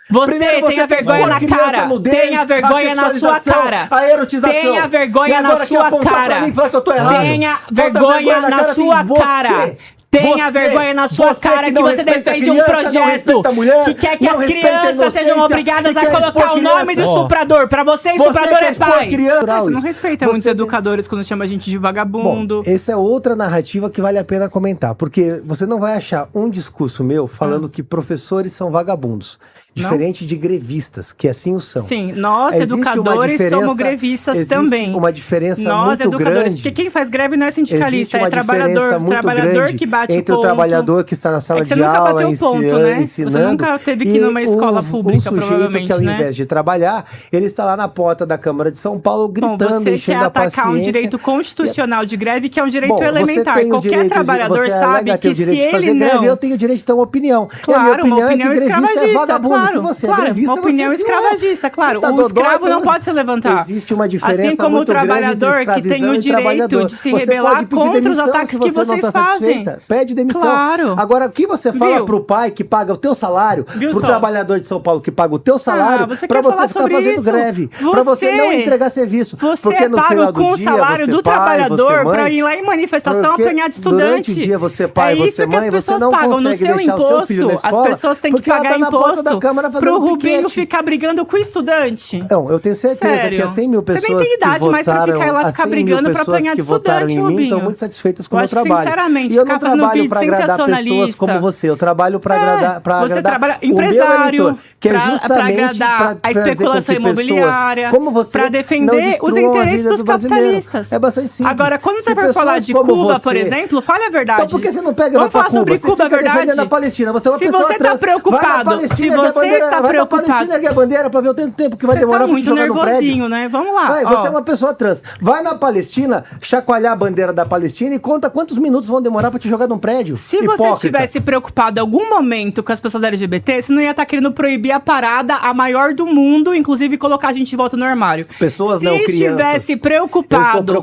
Você tenha vergonha na cara. Tenha vergonha na sua cara. A erotização. Tenha vergonha na sua cara. Tenha vergonha na sua cara. Tenha vergonha na sua cara que você defende um projeto que quer que as crianças sejam obrigadas a colocar o nome do estuprador. Pra você, estuprador é pai. Você não respeita muitos educadores quando chama a gente de vagabundo. Bom, essa é outra narrativa que vale a pena comentar, porque você não vai achar um discurso meu falando que professores são vagabundos. Diferente de grevistas, que assim o são. Sim, nós, educadores, somos grevistas também. Existe uma diferença nós, muito grande. Porque quem faz greve não é sindicalista, é trabalhador. Trabalhador que bate entre o trabalhador que está na sala de aula ensinando. Você nunca teve que ir numa escola pública, provavelmente, que ao invés de trabalhar, ele está lá na porta da Câmara de São Paulo gritando, enchendo a paciência. Você quer atacar um direito constitucional de greve, que é um direito elementar. Qualquer trabalhador sabe que se ele não... Eu tenho o direito de ter uma opinião. Claro, uma opinião escravagista, claro. Se você é grevista, uma opinião escravagista, claro. Tá o escravo não pode se levantar. Existe uma diferença assim como muito o trabalhador que tem o direito de se rebelar contra os ataques que vocês fazem. Pede demissão. Claro. Agora, o que você fala pro pai que paga o teu salário, pro trabalhador de São Paulo que paga o teu salário, pra você ficar fazendo greve, pra você não entregar serviço. Você é pago com o salário do trabalhador pra ir lá em manifestação apanhar de estudante. Durante o dia você é pai, você é mãe, você não consegue deixar o seu filho na escola. As pessoas têm que pagar imposto pro Rubinho ficar brigando com o estudante. Não, eu tenho certeza que as 100 mil pessoas você nem tem idade mais pra ficar lá ficar brigando pra apanhar de estudante, Rubinho. Estão muito satisfeitas com o meu trabalho. Sinceramente, e eu não trabalho pra agradar pessoas como você. Eu trabalho pra agradar você trabalha empresário, eleitor, que é justamente pra agradar a especulação imobiliária, como você pra defender os interesses dos capitalistas. É bastante simples. Agora, quando você for falar de Cuba, por exemplo, fale a verdade. Então por que você não pega e vai pra Cuba? Sobre Cuba, você fica defendendo a Palestina. Você é uma pessoa trans. Se você está preocupado, ergue a bandeira pra ver o tempo que vai demorar pra te jogar no prédio. Né? Vamos lá. Você é uma pessoa trans. Vai na Palestina, chacoalhar a bandeira da Palestina e conta quantos minutos vão demorar pra te jogar num prédio. Se você tivesse preocupado em algum momento com as pessoas LGBT, você não ia estar querendo proibir a parada, a maior do mundo, inclusive colocar a gente de volta no armário. Pessoas não crianças. Se tivesse preocupado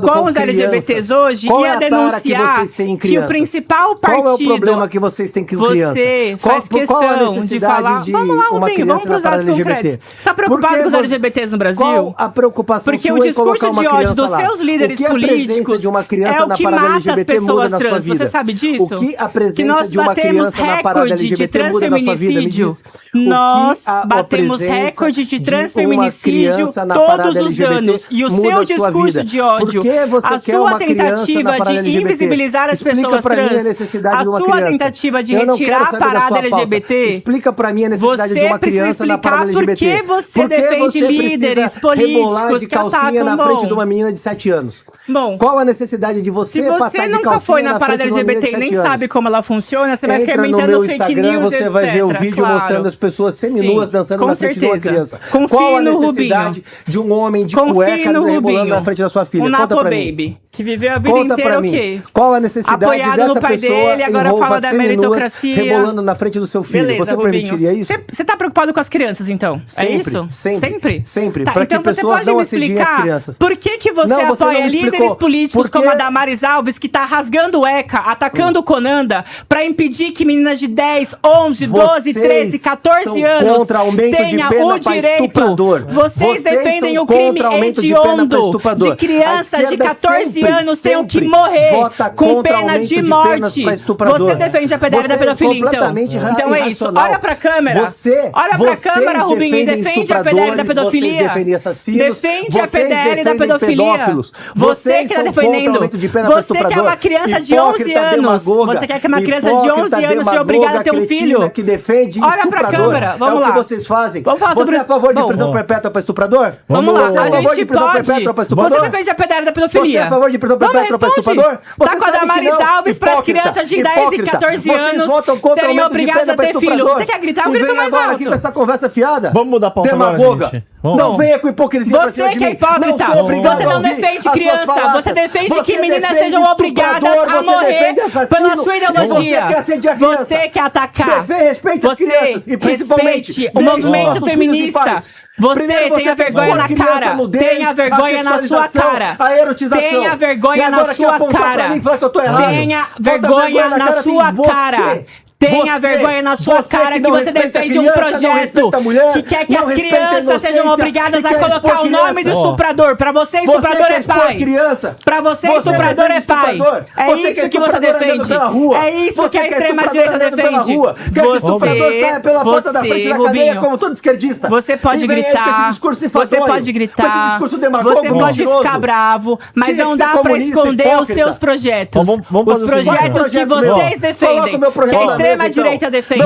com os LGBTs hoje, ia denunciar que o principal partido... Qual é o problema que vocês têm com criança? Você faz questão de falar... Vamos lá, Rubinho, vamos para os dados concretos. Você está preocupado com os LGBTs no Brasil? Qual a preocupação porque o discurso de ódio dos seus líderes políticos de uma criança na parada LGBT muda na sua vida? Você sabe disso? O que a presença de uma criança na parada LGBT muda na sua vida? Me diz. Nós batemos recorde de transfeminicídio todos os anos. E o seu discurso de ódio, a sua tentativa de invisibilizar as pessoas trans, a sua tentativa de retirar a parada LGBT, explica pra mim a necessidade de uma criança na parada LGBT. Por que você defende líderes políticos de calcinha na frente de uma menina de 7 anos? Bom, qual a necessidade de você passar de calcinha na frente de uma menina de 7 anos? Se você nunca foi na parada LGBT e nem sabe como ela funciona, você vai ficar inventando fake news, você vai ver o vídeo mostrando as pessoas seminuas dançando na frente de uma criança. Qual a necessidade de um homem de cueca rebolando na frente da sua filha? O Napo Baby, que viveu a vida inteira o quê? Qual a necessidade dessa pessoa dele, agora fala da meritocracia, rebolando na frente do seu filho? Beleza, você permitiria isso? Você tá preocupado com as crianças, então? Sempre, é isso? Sempre. Tá, pra então que você pessoas pode não me assediem as explicar crianças. por que você apoia líderes políticos como a Damares Alves, que tá rasgando o ECA, atacando o Conanda, pra impedir que meninas de 10, 11, 12, 13, 14 anos tenham o direito. Vocês defendem o crime hediondo de crianças de 14 anos tenham que morrer com pena de morte. Você defende a pedra da pedofilia, então. Então é isso. Olha pra câmera. Olha pra câmera, Rubinho, e defende a PDL da pedofilia. Defende a PDL da pedofilia. Você que tá defendendo. Você quer uma criança de 11 anos. Você quer que uma criança de 11 anos seja obrigada a ter um filho? Olha pra câmera. Vamos lá. É o que vocês fazem. Você é a favor de prisão perpétua pra estuprador? Vamos lá. Você é a favor de prisão perpétua pra estuprador? Você defende a PDL da pedofilia? Você é a favor de prisão perpétua pra estuprador? Tá com a Damares Alves para as crianças de 10 e 14 anos serem obrigadas a ter filho. Você quer gritar? Eu grito mais alto. Aqui com essa conversa fiada. Vamos mudar a pauta demagoga. agora, não venha com hipocrisia pra cima de mim. Você que é hipócrita. Você não defende criança. Você defende que meninas sejam obrigadas a morrer pela sua ideologia. Você quer atacar. Respeite as crianças. E principalmente o movimento feminista. Você tenha vergonha na cara. Tenha vergonha na sua cara. A erotização. Tenha vergonha na sua cara. Tenha vergonha na sua cara. Tenha vergonha na sua cara que você defende um projeto que quer que as crianças sejam obrigadas a colocar o nome do estuprador. Pra você, estuprador é pai. Pra você, estuprador é pai. É isso que você defende. É isso que a extrema-direita defende. Quer que o estuprador saia pela porta da frente da cadeia como todo esquerdista. Você pode gritar. Você pode gritar. Você pode ficar bravo. Mas não dá pra esconder os seus projetos. Os projetos que vocês defendem. Que a extrema-direita defende.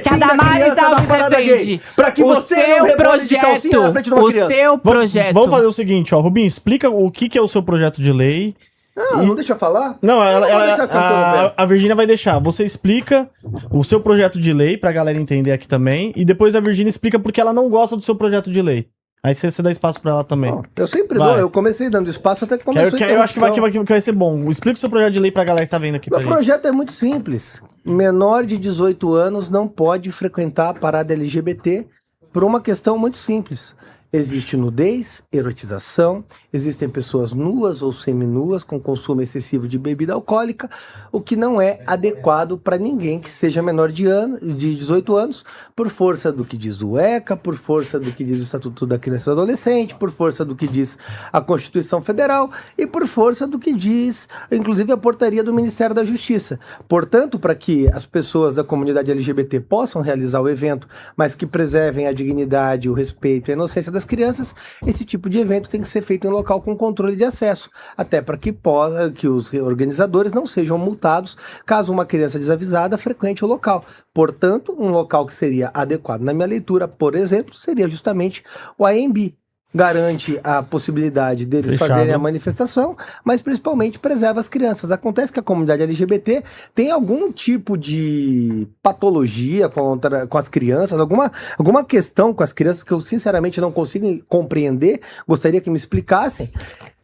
Que a Damares Alves defende. Pra que você não rebole de calcinha na frente de uma criança. O seu projeto. Vamos fazer o seguinte, ó. Rubinho, explica o que é o seu projeto de lei. Não deixa eu falar? Não, a Virgínia vai deixar. Você explica o seu projeto de lei pra galera entender aqui também. E depois a Virgínia explica porque ela não gosta do seu projeto de lei. Aí você dá espaço pra ela também. Não, eu sempre dou, eu comecei dando espaço até que começou a eu acho que vai ser bom. Explica o seu projeto de lei pra galera que tá vendo aqui. Meu projeto é muito simples. Menor de 18 anos não pode frequentar a parada LGBT por uma questão muito simples. Existe nudez, erotização, existem pessoas nuas ou seminuas com consumo excessivo de bebida alcoólica, o que não é adequado para ninguém que seja menor de 18 anos, por força do que diz o ECA, por força do que diz o Estatuto da Criança e do Adolescente, por força do que diz a Constituição Federal e por força do que diz, inclusive, a portaria do Ministério da Justiça. Portanto, para que as pessoas da comunidade LGBT possam realizar o evento, mas que preservem a dignidade, o respeito e a inocência das crianças, esse tipo de evento tem que ser feito em local com controle de acesso, até para que os organizadores não sejam multados caso uma criança desavisada frequente o local. Portanto, um local que seria adequado na minha leitura, por exemplo, seria justamente o AMB. Garante a possibilidade deles fazerem a manifestação, mas principalmente preserva as crianças. Acontece que a comunidade LGBT tem algum tipo de patologia com as crianças, alguma questão com as crianças que eu sinceramente não consigo compreender, gostaria que me explicassem,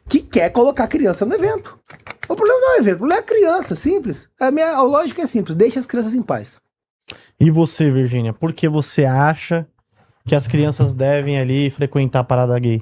que quer colocar a criança no evento. O problema não é o evento, o problema é a criança, simples. A lógica é simples, deixa as crianças em paz. E você, Virgínia, por que você acha que as crianças devem ali frequentar a parada gay?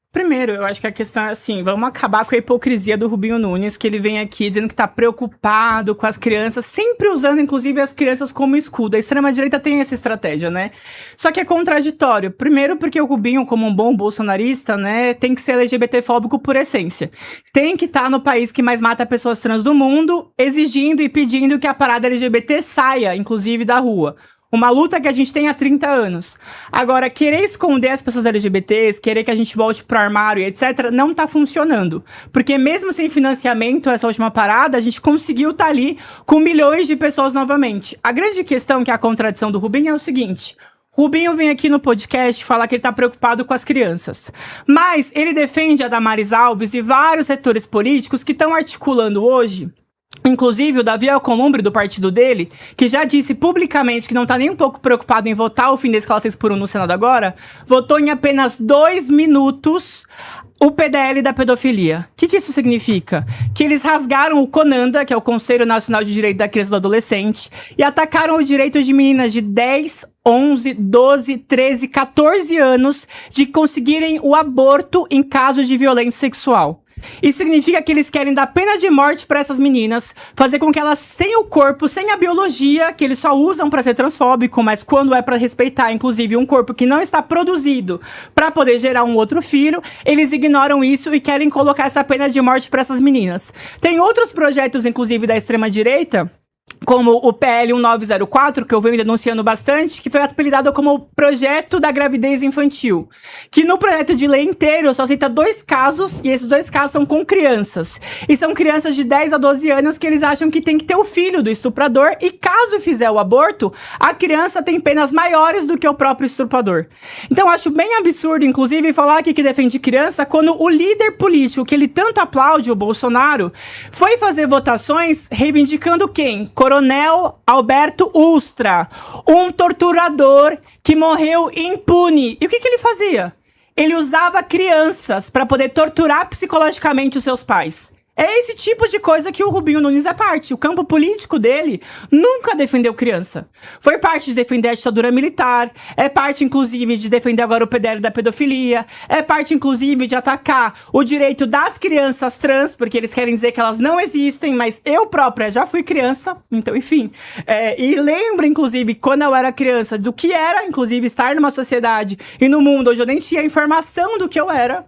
Primeiro, eu acho que a questão é assim, vamos acabar com a hipocrisia do Rubinho Nunes, que ele vem aqui dizendo que tá preocupado com as crianças, sempre usando, inclusive, as crianças como escudo. A extrema-direita tem essa estratégia, né? Só que é contraditório. Primeiro, porque o Rubinho, como um bom bolsonarista, né, tem que ser LGBT-fóbico por essência. Tem que estar no país que mais mata pessoas trans do mundo, exigindo e pedindo que a parada LGBT saia, inclusive, da rua. Uma luta que a gente tem há 30 anos. Agora, querer esconder as pessoas LGBTs, querer que a gente volte pro armário e etc., não tá funcionando. Porque mesmo sem financiamento, essa última parada, a gente conseguiu tá ali com milhões de pessoas novamente. A grande questão, que é a contradição do Rubinho, é o seguinte: Rubinho vem aqui no podcast falar que ele tá preocupado com as crianças. Mas ele defende a Damares Alves e vários setores políticos que estão articulando hoje. Inclusive, o Davi Alcolumbre, do partido dele, que já disse publicamente que não tá nem um pouco preocupado em votar o fim da escala 6x1 no Senado agora, votou em apenas 2 minutos o PDL da pedofilia. O que isso significa? Que eles rasgaram o CONANDA, que é o Conselho Nacional de Direito da Criança e do Adolescente, e atacaram o direito de meninas de 10, 11, 12, 13, 14 anos de conseguirem o aborto em casos de violência sexual. Isso significa que eles querem dar pena de morte para essas meninas, fazer com que elas, sem o corpo, sem a biologia, que eles só usam para ser transfóbico, mas quando é para respeitar, inclusive, um corpo que não está produzido para poder gerar um outro filho, eles ignoram isso e querem colocar essa pena de morte para essas meninas. Tem outros projetos, inclusive, da extrema-direita, como o PL 1904, que eu venho denunciando bastante, que foi apelidado como Projeto da Gravidez Infantil, que no projeto de lei inteiro só cita 2 casos, e esses 2 casos são com crianças. E são crianças de 10 a 12 anos que eles acham que tem que ter o filho do estuprador, e caso fizer o aborto, a criança tem penas maiores do que o próprio estuprador. Então eu acho bem absurdo, inclusive, falar aqui que defende criança, quando o líder político que ele tanto aplaude, o Bolsonaro, foi fazer votações reivindicando quem? Coronel Alberto Ustra, um torturador que morreu impune. E o que ele fazia? Ele usava crianças para poder torturar psicologicamente os seus pais. É esse tipo de coisa que o Rubinho Nunes é parte. O campo político dele nunca defendeu criança. Foi parte de defender a ditadura militar, é parte, inclusive, de defender agora o PDL da pedofilia, é parte, inclusive, de atacar o direito das crianças trans, porque eles querem dizer que elas não existem, mas eu própria já fui criança, então, enfim. E lembro, inclusive, quando eu era criança, do que era, inclusive, estar numa sociedade e no mundo onde eu nem tinha informação do que eu era.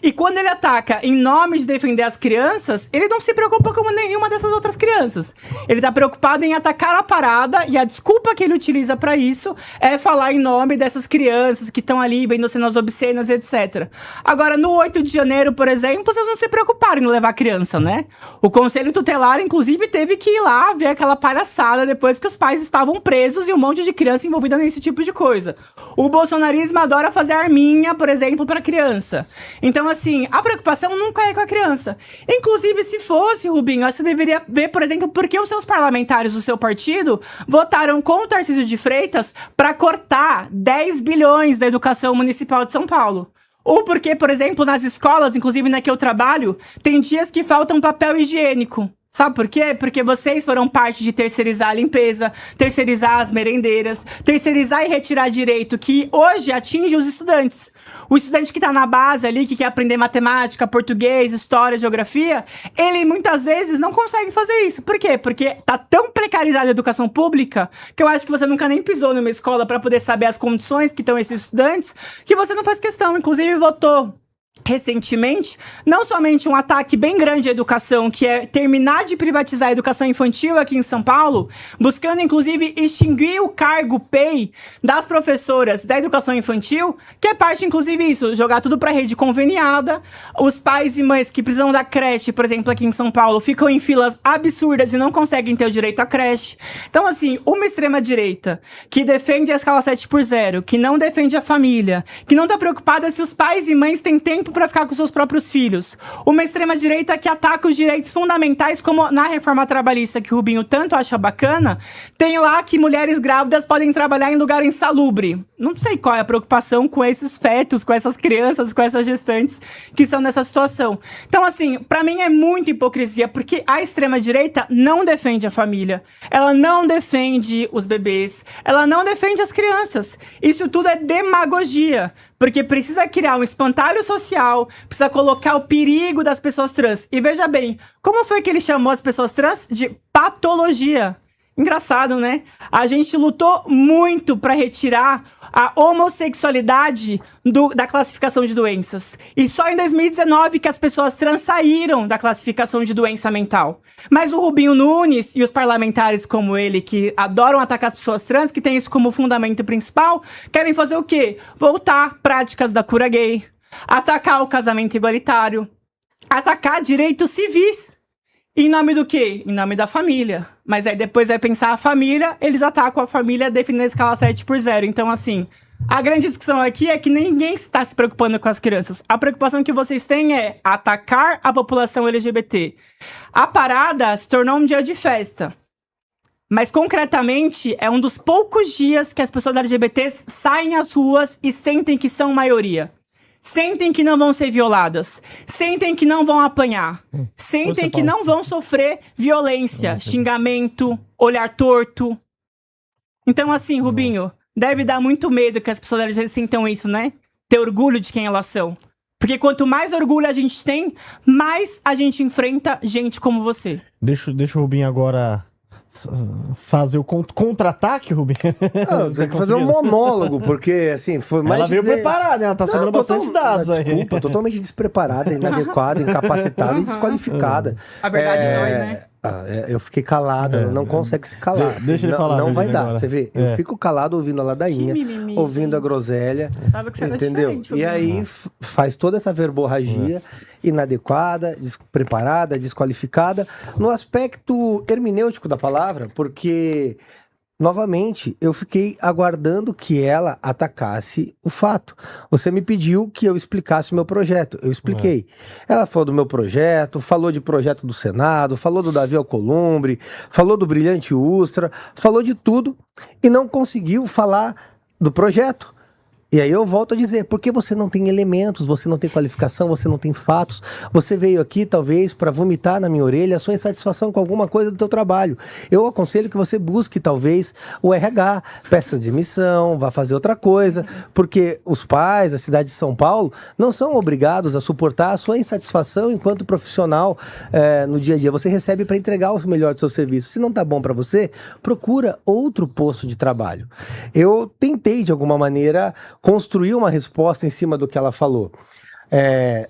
E quando ele ataca em nome de defender as crianças, ele não se preocupa com nenhuma dessas outras crianças. Ele tá preocupado em atacar a parada, e a desculpa que ele utiliza pra isso é falar em nome dessas crianças que estão ali vendo cenas obscenas, etc. Agora, no 8 de janeiro, por exemplo, vocês não se preocuparam em levar criança, né? O Conselho Tutelar, inclusive, teve que ir lá ver aquela palhaçada depois que os pais estavam presos e um monte de criança envolvida nesse tipo de coisa. O bolsonarismo adora fazer arminha, por exemplo, pra criança. Então, assim, a preocupação nunca é com a criança. Inclusive, se fosse, Rubinho, acho que você deveria ver, por exemplo, por que os seus parlamentares do seu partido votaram com o Tarcísio de Freitas para cortar 10 bilhões da educação municipal de São Paulo. Ou porque, por exemplo, nas escolas, inclusive na que eu trabalho, tem dias que faltam papel higiênico. Sabe por quê? Porque vocês foram parte de terceirizar a limpeza, terceirizar as merendeiras, terceirizar e retirar direito que hoje atinge os estudantes. O estudante que tá na base ali, que quer aprender matemática, português, história, geografia, ele muitas vezes não consegue fazer isso. Por quê? Porque tá tão precarizada a educação pública que eu acho que você nunca nem pisou numa escola para poder saber as condições que estão esses estudantes, que você não faz questão. Inclusive, votou recentemente, não somente um ataque bem grande à educação, que é terminar de privatizar a educação infantil aqui em São Paulo, buscando inclusive extinguir o cargo PEI das professoras da educação infantil, que é parte inclusive isso, jogar tudo para rede conveniada. Os pais e mães que precisam da creche, por exemplo, aqui em São Paulo, ficam em filas absurdas e não conseguem ter o direito à creche. Então, assim, uma extrema-direita que defende a escala 7x0, que não defende a família, que não tá preocupada se os pais e mães têm tempo para ficar com seus próprios filhos. Uma extrema-direita que ataca os direitos fundamentais, como na reforma trabalhista, que o Rubinho tanto acha bacana, tem lá que mulheres grávidas podem trabalhar em lugar insalubre. Não sei qual é a preocupação com esses fetos, com essas crianças, com essas gestantes que estão nessa situação. Então, assim, pra mim é muita hipocrisia, porque a extrema-direita não defende a família, ela não defende os bebês, ela não defende as crianças. Isso tudo é demagogia, porque precisa criar um espantalho social, precisa colocar o perigo das pessoas trans. E veja bem, como foi que ele chamou as pessoas trans de patologia? Engraçado, né? A gente lutou muito para retirar a homossexualidade da classificação de doenças. E só em 2019 que as pessoas trans saíram da classificação de doença mental. Mas o Rubinho Nunes e os parlamentares como ele, que adoram atacar as pessoas trans, que tem isso como fundamento principal, querem fazer o quê? Voltar práticas da cura gay, atacar o casamento igualitário, atacar direitos civis. Em nome do quê? Em nome da família. Mas aí depois vai pensar a família, eles atacam a família definindo a escala 7x0. Então, assim, a grande discussão aqui é que ninguém está se preocupando com as crianças. A preocupação que vocês têm é atacar a população LGBT. A parada se tornou um dia de festa. Mas, concretamente, é um dos poucos dias que as pessoas LGBTs saem às ruas e sentem que são maioria. Sentem que não vão ser violadas. Sentem que não vão apanhar. Sentem que não vão sofrer violência, xingamento, olhar torto. Então, assim, Rubinho, deve dar muito medo que as pessoas LGBT sintam isso, né? Ter orgulho de quem elas são. Porque quanto mais orgulho a gente tem, mais a gente enfrenta gente como você. Deixa o Rubinho agora fazer o contra-ataque, Rubinho? Não, tem que fazer um monólogo, porque assim, foi mais. Ela veio preparada, ela tá sabendo bastante dados aí. Desculpa, totalmente despreparada, inadequada, incapacitada e desqualificada. A verdade dói, né? Eu fiquei calado, não consegue se calar. Deixa ele falar. Não vai dar. Agora. Você vê, eu fico calado ouvindo a ladainha, ouvindo a groselha. Sabe que você entendeu? E aí faz toda essa verborragia inadequada, despreparada, desqualificada, no aspecto hermenêutico da palavra, porque novamente, eu fiquei aguardando que ela atacasse o fato. Você me pediu que eu explicasse o meu projeto. Eu expliquei. Ela falou do meu projeto, falou de projeto do Senado, falou do Davi Alcolumbre, falou do Brilhante Ustra, falou de tudo e não conseguiu falar do projeto. E aí eu volto a dizer, porque você não tem elementos, você não tem qualificação, você não tem fatos, você veio aqui talvez para vomitar na minha orelha a sua insatisfação com alguma coisa do teu trabalho. Eu aconselho que você busque talvez o RH, peça demissão, vá fazer outra coisa, porque os pais, a cidade de São Paulo, não são obrigados a suportar a sua insatisfação enquanto profissional no dia a dia. Você recebe para entregar o melhor do seu serviço. Se não tá bom para você, procura outro posto de trabalho. Eu tentei de alguma maneira construir uma resposta em cima do que ela falou.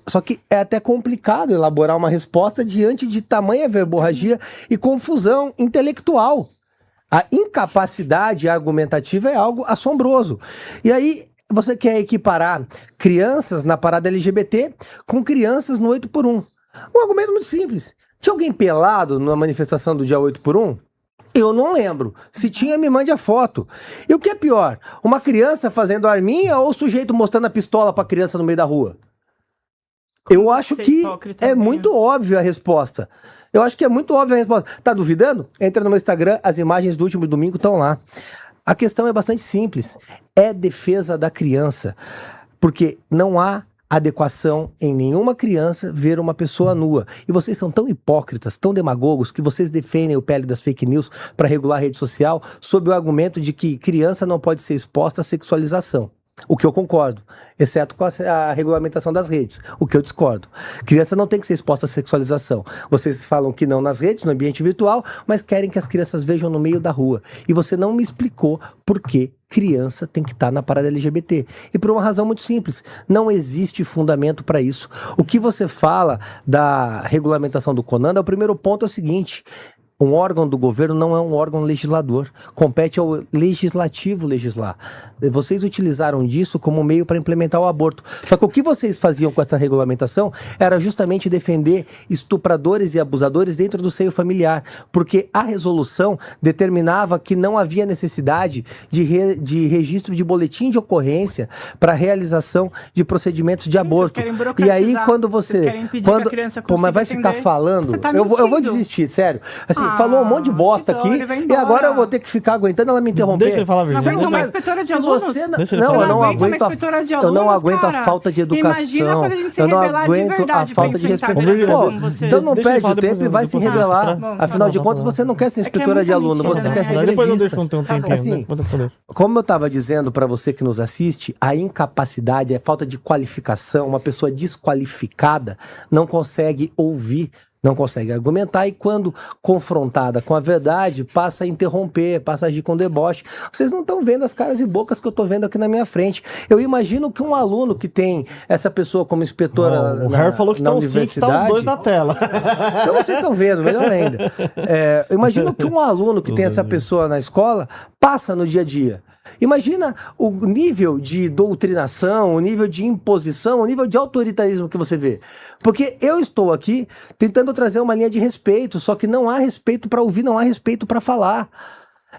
Só que é até complicado elaborar uma resposta diante de tamanha verborragia e confusão intelectual. A incapacidade argumentativa é algo assombroso. E aí você quer equiparar crianças na parada LGBT com crianças no 8x1. Um argumento muito simples. Tinha alguém pelado na manifestação do dia 8x1? Eu não lembro. Se tinha, me mande a foto. E o que é pior? Uma criança fazendo arminha ou o sujeito mostrando a pistola pra criança no meio da rua? Eu acho que é muito óbvia a resposta. Eu acho que é muito óbvia a resposta. Tá duvidando? Entra no meu Instagram, as imagens do último domingo estão lá. A questão é bastante simples. É defesa da criança. Porque não há adequação em nenhuma criança ver uma pessoa nua. E vocês são tão hipócritas, tão demagogos, que vocês defendem o PL das fake news para regular a rede social sob o argumento de que criança não pode ser exposta à sexualização. O que eu concordo, exceto com a regulamentação das redes, o que eu discordo. Criança não tem que ser exposta à sexualização. Vocês falam que não nas redes, no ambiente virtual, mas querem que as crianças vejam no meio da rua. E você não me explicou por que criança tem que estar na parada LGBT. E por uma razão muito simples, não existe fundamento para isso. O que você fala da regulamentação do CONANDA, o primeiro ponto é o seguinte: um órgão do governo não é um órgão legislador. Compete ao legislativo legislar. Vocês utilizaram disso como meio para implementar o aborto. Só que o que vocês faziam com essa regulamentação era justamente defender estupradores e abusadores dentro do seio familiar. Porque a resolução determinava que não havia necessidade de registro de boletim de ocorrência para realização de procedimentos de aborto. E aí quando você... Mas vai ficar falando... Tá eu vou desistir, sério. Assim, falou um monte de bosta aqui e agora eu vou ter que ficar aguentando ela me interromper. Deixa ele falar a verdade. Não, uma inspetora de alunos. Eu não aguento a falta de educação. Eu não aguento a falta de respeito. Então não perde o tempo e vai se rebelar. Afinal de contas, você não quer ser inspetora de aluno, você quer ser grevista. Assim, como eu estava dizendo para você que nos assiste, a incapacidade, a falta de qualificação, uma pessoa desqualificada não consegue ouvir, não consegue argumentar e quando confrontada com a verdade, passa a interromper, passa a agir com deboche. Vocês não estão vendo as caras e bocas que eu estou vendo aqui na minha frente. Eu imagino que um aluno que tem essa pessoa como inspetora o Harry falou que estão sim, que tá os dois na tela. Então vocês estão vendo, melhor ainda. Eu imagino que um aluno que tem essa pessoa na escola passa no dia a dia. Imagina o nível de doutrinação, o nível de imposição, o nível de autoritarismo que você vê. Porque eu estou aqui tentando trazer uma linha de respeito, só que não há respeito para ouvir, não há respeito para falar.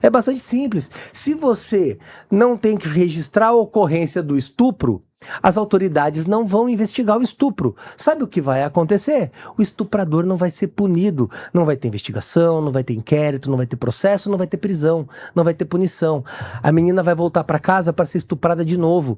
É bastante simples. Se você não tem que registrar a ocorrência do estupro, as autoridades não vão investigar o estupro. Sabe o que vai acontecer? O estuprador não vai ser punido. Não vai ter investigação, não vai ter inquérito, não vai ter processo, não vai ter prisão, não vai ter punição. A menina vai voltar para casa para ser estuprada de novo.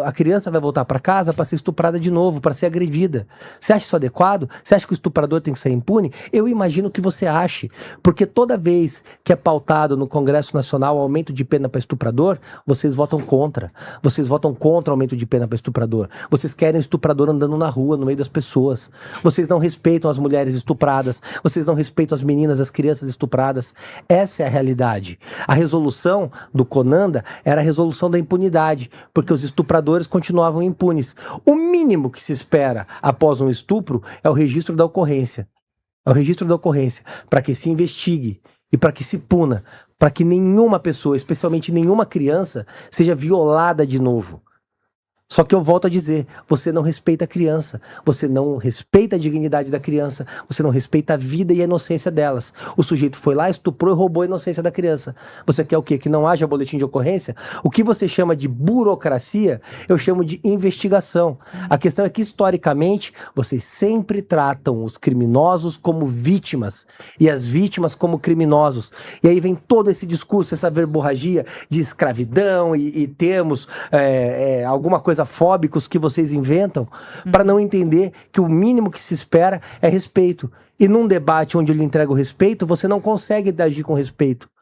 A criança vai voltar para casa para ser estuprada de novo, para ser agredida. Você acha isso adequado? Você acha que o estuprador tem que ser impune? Eu imagino que você ache. Porque toda vez que é pautado no Congresso Nacional o aumento de pena para estuprador, vocês votam contra. Vocês votam contra o aumento de pena para estuprador. Vocês querem estuprador andando na rua, no meio das pessoas. Vocês não respeitam as mulheres estupradas. Vocês não respeitam as meninas, as crianças estupradas. Essa é a realidade. A resolução do CONANDA era a resolução da impunidade, porque os estupradores continuavam impunes. O mínimo que se espera após um estupro é o registro da ocorrência. É o registro da ocorrência, para que se investigue e para que se puna, para que nenhuma pessoa, especialmente nenhuma criança, seja violada de novo. Só que eu volto a dizer, você não respeita a criança, você não respeita a dignidade da criança, você não respeita a vida e a inocência delas. O sujeito foi lá, estuprou e roubou a inocência da criança. Você quer o quê? Que não haja boletim de ocorrência? O que você chama de burocracia, eu chamo de investigação. A questão é que, historicamente, vocês sempre tratam os criminosos como vítimas e as vítimas como criminosos. E aí vem todo esse discurso, essa verborragia de escravidão e termos alguma coisa fóbicos que vocês inventam para não entender que o mínimo que se espera é respeito. E num debate onde ele entrega o respeito, você não consegue agir com respeito.